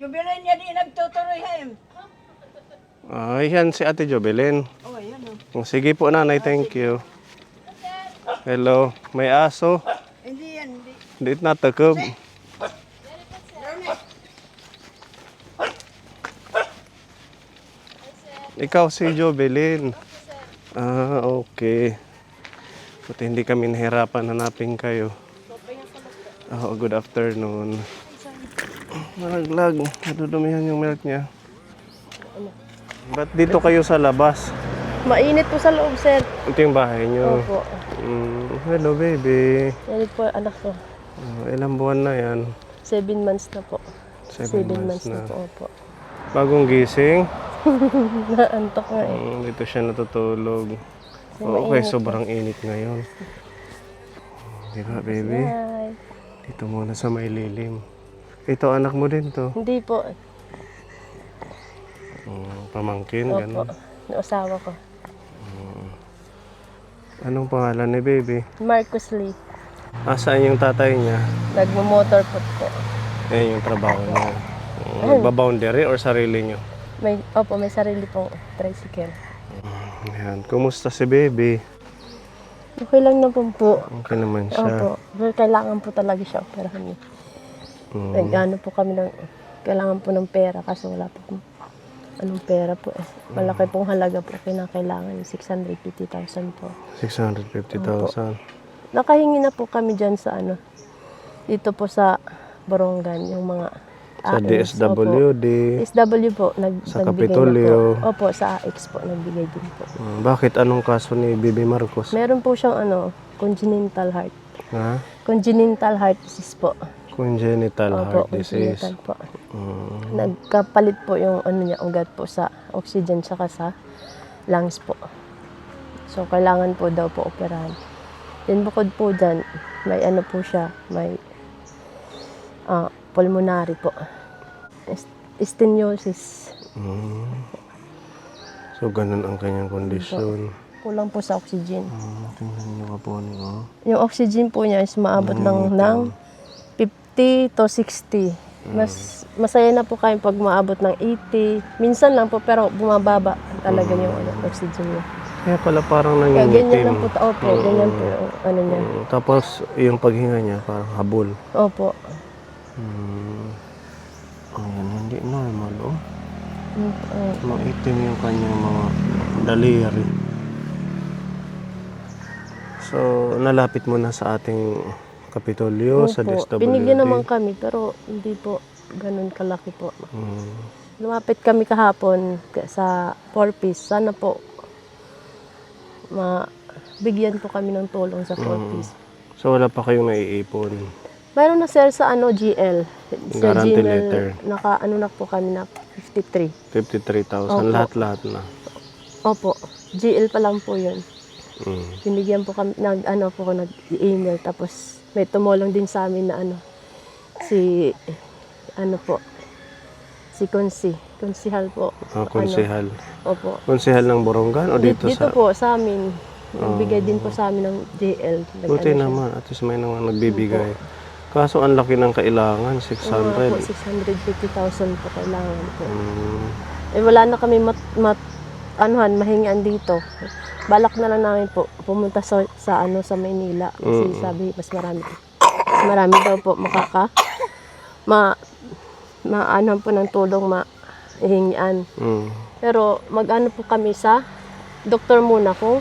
Jubilan niya di nagtutuloy hem. Yan si Ate Jobelin. Oh, ayan o. Sige po nanay, thank you. Hello, may aso. Hindi yan, hindi. Di natakab. Ikaw si Jobelin. Okay. Buti hindi kami nahirapan hanapin kayo. Good afternoon. Malaglag. Nadudumihan yung milk niya. Ba't dito kayo sa labas? Mainit po sa loob, sir. Ito yung bahay niyo. Opo. Hello, baby. Yan po anak ko. Ilang buwan na yan? 7 months na po. 7 months na. na po, opo. Bagong gising. Naantok nga eh. Dito siya natutulog. Kasi Okay, mainit sobrang init ngayon. Di ba, baby? Hi. Dito muna sa may lilim. Ito, anak mo din to. Hindi po. Pamangkin, Opo. gano'n. Yung asawa ko. Anong pangalan ni baby? Marcus Lee. Saan yung tatay niya? Nagmo-motor po. Yung trabaho niya. Nagba-boundary or sarili niyo? May sarili pong tricycle. Ayan. Kumusta si baby? Okay lang na po. Okay naman siya. Opo. Pero kailangan po talaga siya operahan. Nag-ano po kami ng, kailangan po ng pera kasi wala po anong pera po eh. Malaki pong halaga po kinakailangan. 650,000 po. 650,000. Nakahingi na po kami dyan sa dito po sa Borongan, yung mga Sa AX, DSWD. Opo. SW po, Sa nagbigay Kapitolyo. na po. Opo, sa AX po, nagbigay din po. Bakit? Anong kaso ni Bibi Marcos? Meron po siyang congenital heart. Ha? Congenital heart disease po. Congenital Opo, heart disease. congenital po. Nagkapalit po yung niya, ugat po sa oxygen saka sa lungs po. So, kailangan po daw po operahan. Then, bukod po dyan, may po siya, may pulmonary po. Stenosis. So, ganun ang kanyang kondisyon. Kulang po sa oxygen. Tingnan niyo ka po niyo. Yung oxygen po niya is maabot lang ng 50 to 60. Masaya na po kayo pag maabot ng 80. Minsan lang po, pero bumababa talaga yung oxygen niya. Kaya pala parang Kaya ganyan lang nangingitim. po, opo, ganyan po yung niya. Tapos, yung paghinga niya, parang habol. Opo. Ayan, hindi normal, oh. Maitim yung kanyang mga daliri. So, nalapit mo na sa ating Kapitolyo, sa Opo. DSWD. Binigyan naman kami, pero hindi po ganun kalaki po. Lumapit kami kahapon sa 4-piece. Sana po bigyan po kami ng tulong sa 4-piece. So, wala pa kayong naiipon. Mayroon na sir sa GL. Sa Guarantee Gmail, letter. na po kami na 53. 53,000, Opo. lahat-lahat na. Opo, GL pa lang po yun. Binigyan po kami, nag-email, tapos may tumulong din sa amin na si konsihal po. Konsehal. Opo. Konsehal ng Borongan o dito Dito sa... po sa amin, nagbigay din po sa amin ng GL. Buti naman, at least may naman nagbibigay. Kaso ang laki ng kailangan, 600. Po, 650,000 po kailangan po. Wala na kami mahingian dito. Balak na lang namin po pumunta sa Maynila kasi sabi mas marami daw po maano po ng tulong mahingian. Pero po kami sa doktor muna kung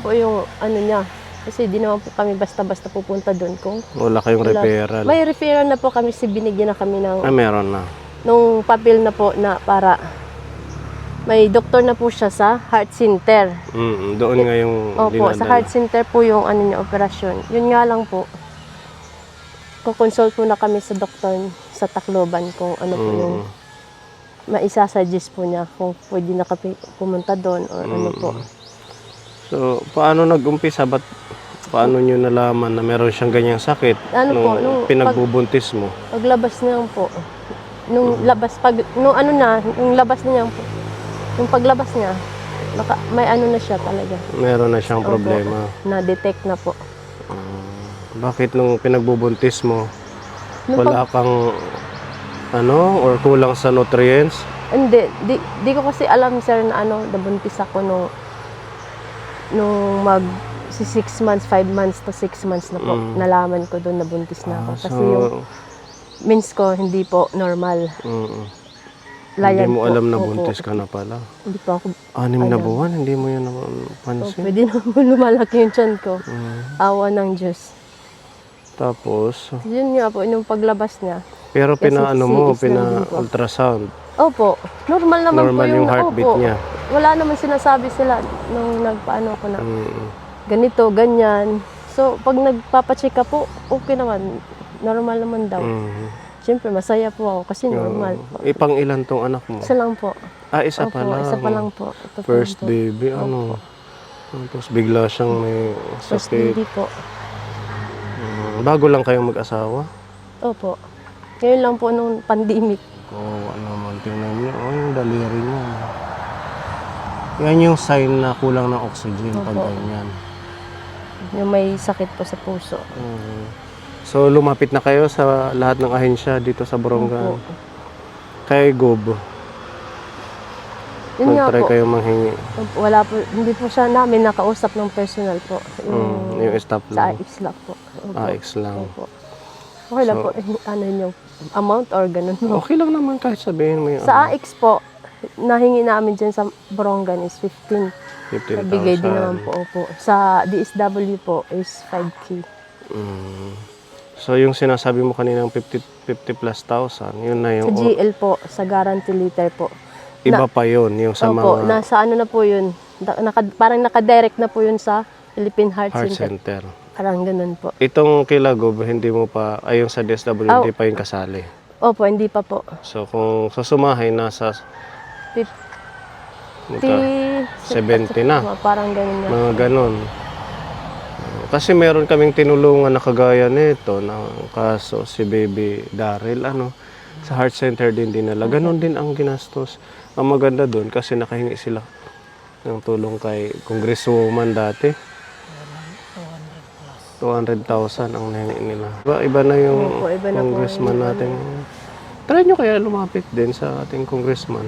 po yung niya. Kasi di naman po kami basta-basta pupunta doon kung Wala kayong referral. May referral na po kami, binigyan na kami ng Meron na. nung papel na po na para may doktor na po siya sa heart center. Doon nga yung Opo, sa heart center po yung niya, operasyon. Yun nga lang po, kukonsult po na kami sa doktor sa Tacloban kung po yung maisasuggest po niya kung pwede na kami pumunta doon o po. So, paano nag-umpisa? Paano nyo nalaman na meron siyang ganyang sakit? Nung pinagbubuntis mo? Paglabas niya po. Nung labas, yung labas niya po. Yung paglabas niya, may na siya talaga. Meron na siyang problema. Na-detect na po. Bakit nung pinagbubuntis mo, wala kang or kulang sa nutrients? Hindi, di ko kasi alam sir na nabuntis ako nung mag 6 months, 5 months to 6 months na po. Nalaman ko doon nabuntis na ako. Kasi yung means ko hindi po normal. Hindi Layan mo po. alam na Opo. buntis ka na pala. Hindi pa ako. 6 na alam. buwan, hindi mo yan Oh, napansin. pwede na po lumalaki yung tiyan ko. Awa ng Diyos. Tapos, Yun nga po, yung paglabas niya. pero Kasi pina-ano mo, CS lang din po. pina-ultrasound. Opo, normal naman Normal po yung heartbeat opo. niya. Wala naman sinasabi sila nung nagpaano ko na ganito, ganyan. So, pag nagpapacheck up po, okay naman. Normal naman daw. Siyempre, masaya po ako kasi normal po. Ipang ilan tong anak mo? Isa lang po. Isa Opo, pa lang. isa pa lang po. Ito pa First lang po. baby, Tapos bigla siyang may First sakit. baby po. Bago lang kayong mag-asawa? Opo. Ngayon lang po nung pandemic. Ano naman, tingnan niyo. Yung daliri niya. Yan yung sign na kulang ng oxygen pag Opo. ganyan. Yung may sakit po sa puso. So, lumapit na kayo sa lahat ng ahensya dito sa Borongan. Opo. Kay Gob. Yun nga Mag-try po. kayo manghingi. Wala po, hindi po siya namin nakausap ng personal po. Yung staff Sa lang. AX lang po. Opo. AX lang. Opo. Okay lang po, yung amount or ganun po. Okay lang naman kahit sabihin mo yung Sa AX po, nahingi namin dyan sa Borongan is 15. 15,000. Nabigay din naman po, opo. Sa DSW po is 5K. So, yung sinasabi mo kaninang 50 plus thousand, yun na Sa yung GL po, sa guarantee letter po. iba pa yun, yung sa Opo, mga nasa ano na po yun. Parang nakadirect na po yun sa Philippine Heart heart Center. center. Parang ganun po. Itong kila Gob, hindi mo pa, yung sa DSW, hindi pa yung kasali. Opo, hindi pa po. So, kung susumahin, nasa 70 na. Parang ganun nga. Mga ganon. Kasi meron kaming tinulungan na kagaya nito na kaso si Baby Daryl, sa heart center din dinala. Ganon din ang ginastos. Ang maganda doon kasi nakahingi sila ng tulong kay Congresswoman dati. 200,000 ang nahingi nila. Iba na yung Opo, iba na po congressman yung natin. Try nyo kaya lumapit din sa ating congressman.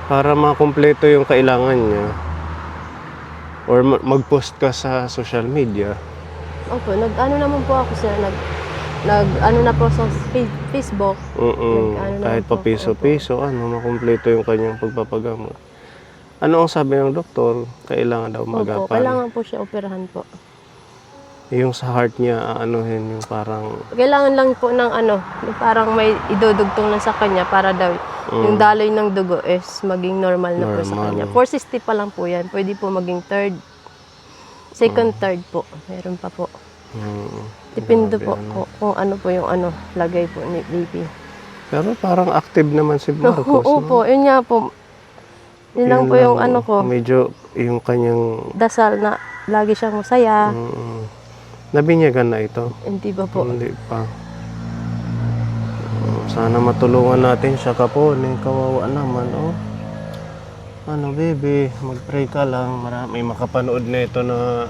Para makumpleto yung kailangan niya. Or mag-post ka sa social media. Opo, nag-ano naman po ako sir, nag-ano na po sa Facebook. Nag-ano Kahit naman pa po ako, piso-piso, makumpleto yung kanyang pagpapagamot. Ano ang sabi ng doktor? Kailangan daw Opo, magapan. kailangan po siya operahan po. Yung sa heart niya, aanuhin yung parang... Kailangan lang po ng yung parang may idudugtong lang sa kanya para daw yung daloy ng dugo is maging normal na po sa kanya. 460 pa lang po yan. Pwede po maging third. Second, third po. Meron pa po. Depende po kung ano po yung lagay po ni baby. Pero parang active naman si Marcos. Opo, yun nga po. Yun lang po yung ko. Medyo yung kanyang... Dasal na lagi siyang masaya. Nabinyagan na ito. Hindi ba po? Hindi pa. Sana matulungan natin siya kapon. Kawawa naman, baby, mag-pray ka lang. May makapanood na ito na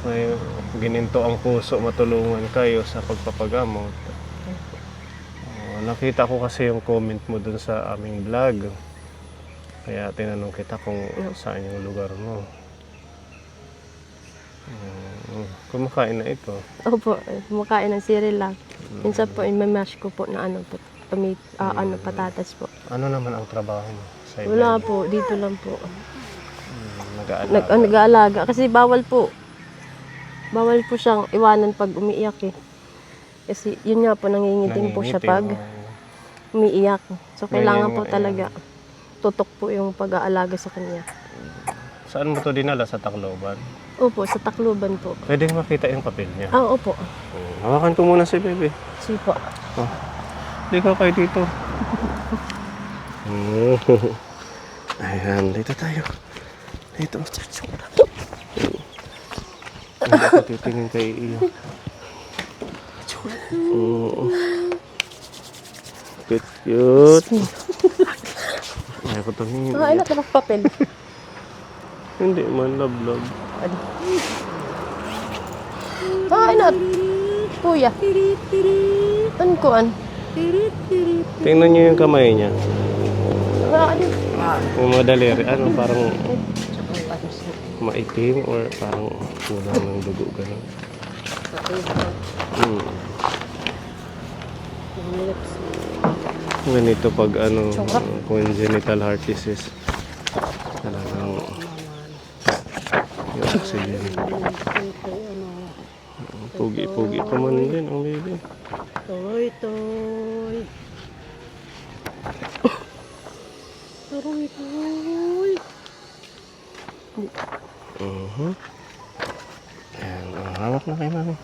may gininto ang puso, matulungan kayo sa pagpapagamot. Nakita ko kasi yung comment mo dun sa aming vlog. Kaya tinanong kita kung saan yung lugar mo. Kumakain na ito. Opo, kumakain ng cereal lang. Minsan po, imamash ko po na patatas po. Ano naman ang trabaho mo? Wala po, dito lang po. Nag-aalaga. Nag-aalaga. Kasi bawal po siyang iwanan pag umiiyak eh. Kasi yun nga po, nangingitim po siya pag umiiyak. So, kailangan po talaga tutok po yung pag-aalaga sa kanya. Saan mo to dinala? Sa Tacloban? Opo, sa Tacloban po. Pwedeng makita yung papel niya. Opo. Hawakan ko muna si Bebe. Sige po. Hindi ka kayo dito. Ayan, dito tayo. Dito. Hindi ako titingin kay iyo. Cute. Ayaw ko tumingin. Ilan na papel? Hindi man, love. Ilan. Kuya. An kuan. Tingnan niyo yung kamay niya. Wala ka din. Yung mga daliri, ano, parang maitim or parang kulang ng dugo, gano'n. Ganito pag ano, congenital heart disease. Talagang yung oxygen. Pugi-pugi pa man din ang baby. Toy. Ayan, hawak na kay mami.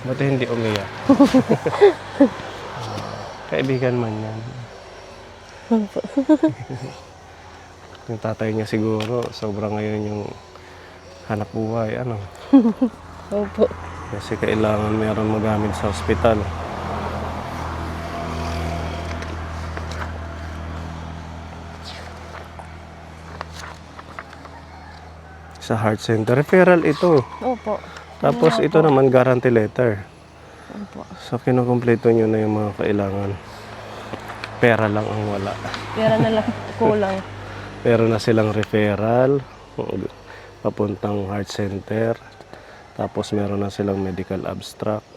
Ba't hindi umiyak? Kaibigan man yan. Yung tatay niya siguro, sobrang ngayon yung hanap buhay, ano. Opo. Kasi kailangan meron magamit sa ospital. Sa heart center, referral ito. Opo. Tapos ito naman guarantee letter. Opo. So kinukumpleto nyo na yung mga kailangan. Pera lang ang wala. Pera na lang kulang. Pero na silang referral papuntang heart center. Tapos meron na silang medical abstract.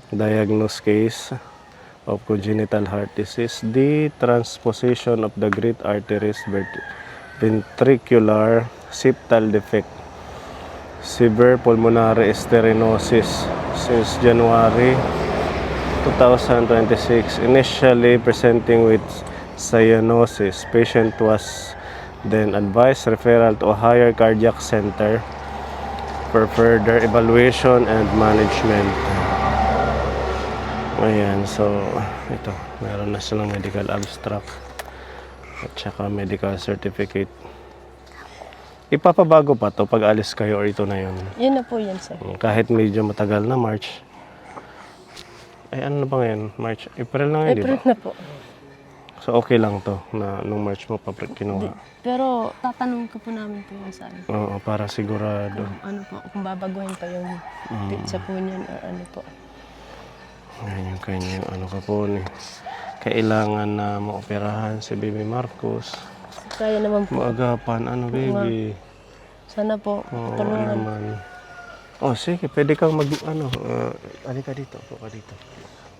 Diagnose case of congenital heart disease. The transposition of the great arteries ventricular septal defect. Severe pulmonary stenosis since January 2026. Initially presenting with cyanosis, patient was then advised referral to a higher cardiac center for further evaluation and management. Ayan, so ito, meron na silang medical abstract at saka medical certificate. Ipapabago pa to pag alis kayo or ito na yun? Yun na po yan, sir. Kahit medyo matagal na, March. Ay, ano na ba ngayon? March, April na ngayon, di ba? April na po. So, okay lang to na nung March mo pa kinuha. Pero tatanong ko po namin po yun sa amin. Oo, para sigurado. Ano po, kung babaguhin pa yung pizza po niyan or ano po. Ayan yung kanya, ano ka po ni. Kailangan na maoperahan si Baby Marcos. Kaya naman po. Maagapan, ano baby. Sana po, Oo tulungan. naman. Oh, sige, pwede kang halika dito, po ka dito.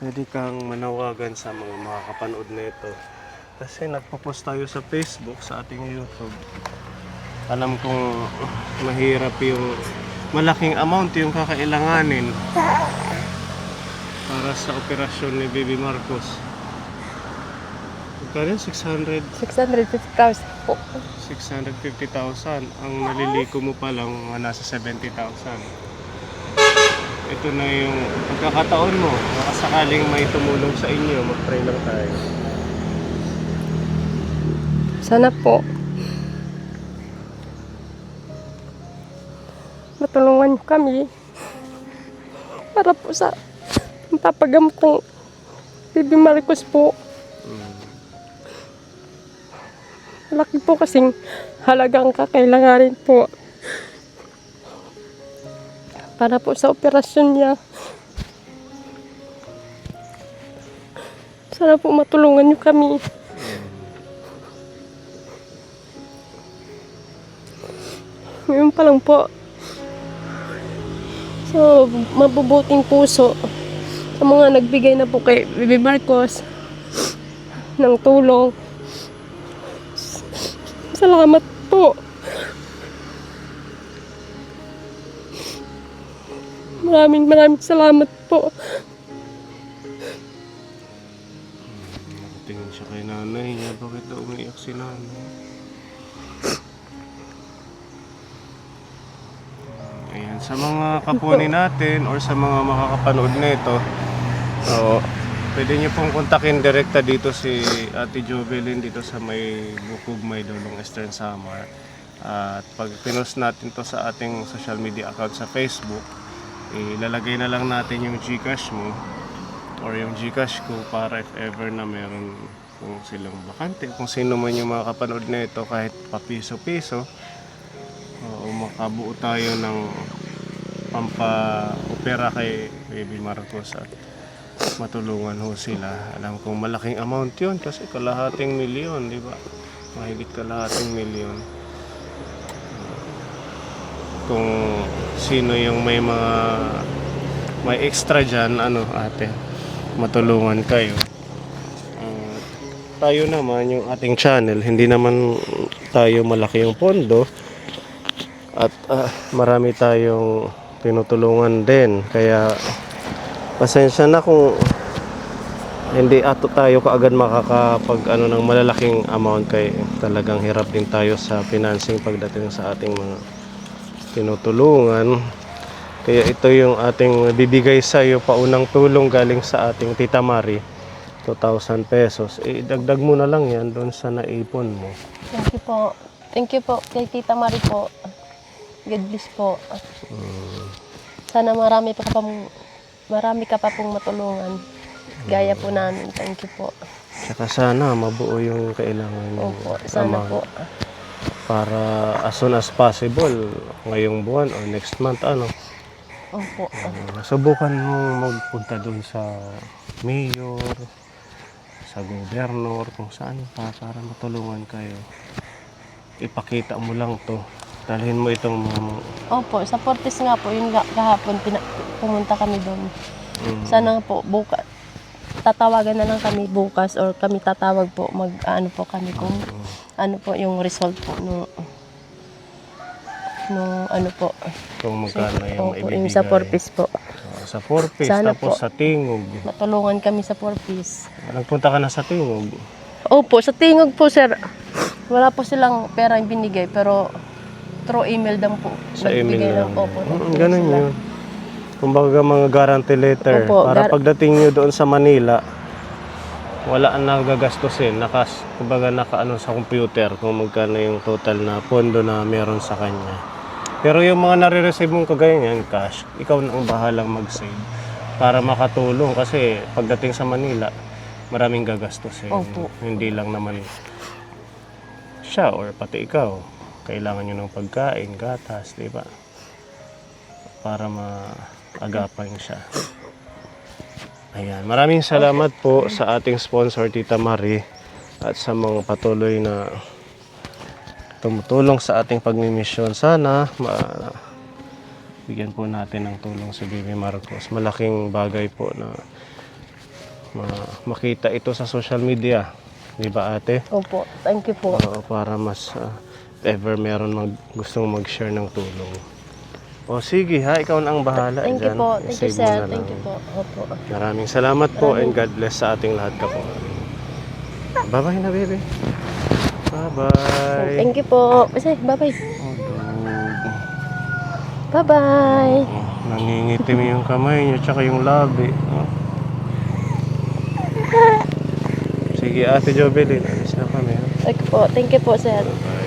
Pwede kang manawagan sa mga makakapanood na ito. Kasi nagpo-post tayo sa Facebook, sa ating YouTube. Alam kong mahirap yung malaking amount yung kakailanganin para sa operasyon ni Baby Marcos. Kaya 650,000 650,000 po. 650,000. Ang naliliko mo pa lang nasa 70,000. Ito na yung pagkakataon mo. Baka sakaling may tumulong sa inyo, mag-pray lang tayo. Sana po matulungan niyo kami para po sa papagamot ng Baby Marcos po. Laki po kasing halagang kakailanganin po para po sa operasyon niya. Sana po matulungan niyo kami. Ngayon pa lang po. So, mabubuting puso sa mga nagbigay na po kay Baby Marcos ng tulong. Salamat po. Maraming salamat po. Tingin siya kay nanay niya. Bakit daw umiiyak si nanay? Ayan, sa mga kapuni natin or sa mga makakapanood nito, pwede niyo pong kontakin direkta dito si Ate Jovelyn dito sa may Bukog, May Dulong, Eastern Samar. At pag pinost natin to sa ating social media account sa Facebook, ilalagay na lang natin yung GCash mo or yung GCash ko para if ever na meron kung silang bakante, kung sino man yung makakapanood nito kahit pa piso-piso, makabuo tayo ng pampa-opera kay Baby Marcos at matulungan ho sila. Alam kong malaking amount yun kasi kalahating milyon, di ba? Mahigit kalahating milyon. Kung sino yung may extra dyan, ate, matulungan kayo. Tayo naman, yung ating channel, hindi naman tayo malaki yung pondo at marami tayong tinutulungan din. Kaya pasensya na kung hindi tayo kaagad makakapag ng malalaking amount, kay talagang hirap din tayo sa financing pagdating sa ating mga tinutulungan. Kaya ito yung ating bibigay sa iyo, paunang tulong galing sa ating Tita Mari, 2,000 pesos. Dagdag mo na lang yan doon sa naipon mo. Thank you po. Thank you po kay Tita Mari po. God bless po. Sana marami ka pa pong matulungan. Gaya po namin. Thank you po. Tsaka sana mabuo yung kailangan ng Opo, sana amount. po. Para as soon as possible, ngayong buwan o next month, Opo. subukan mo magpunta doon sa mayor, sa gobernador, kung saan pa, para matulungan kayo. Ipakita mo lang to. Dalhin mo itong Opo, sa Fortis nga po, yun kahapon pumunta kami doon. Sana po bukas tatawagan na lang kami bukas or kami tatawag po po kami kung ano po yung result po no po. kung magkano yung Opo, maibibigay. yung sa Fortis po. Sa Fortis, Sana tapos po. sa Tingog. Matulungan kami sa Fortis. Nagpunta ka na sa Tingog. Opo, sa Tingog po sir. Wala po silang pera yung binigay pero through email lang po. Sa email Nagbigay lang. Opo. Ganun sila. yun. Kumbaga mga guarantee letter. Opo, para pagdating nyo doon sa Manila, wala ang nagagastusin. Kumbaga nakaano sa computer kung magkano yung total na pondo na meron sa kanya. Pero yung mga nare-receive mong kagayan, cash, ikaw na ang bahalang mag-save para makatulong. Kasi pagdating sa Manila, maraming gagastusin. Opo. Hindi lang naman siya or pati ikaw. Kailangan nyo ng pagkain, gatas, di ba? Para maagapan siya. Ayan. Maraming salamat po sa ating sponsor, Tita Mari, at sa mga patuloy na tumutulong sa ating pagmimisyon. Sana bigyan po natin ng tulong si Baby Marcos. Malaking bagay po na makita ito sa social media. Di ba, ate? Opo, thank you po. Oo, para mas ever meron gustong mag-share ng tulong. O sige ha, ikaw na ang bahala. Thank you dyan. po. Thank you I-save mo sir. na lang. Thank you po. Opo. Maraming salamat po and God bless sa ating lahat ka po. Bye-bye na, baby. Bye-bye. Thank you po. Kasi, bye-bye. Oh, Bye-bye. nangingitim yung kamay niya tsaka yung labi. Oh. Sige, Ate Jovelyn, alis na kami. Okay po. Thank you po sir. Bye.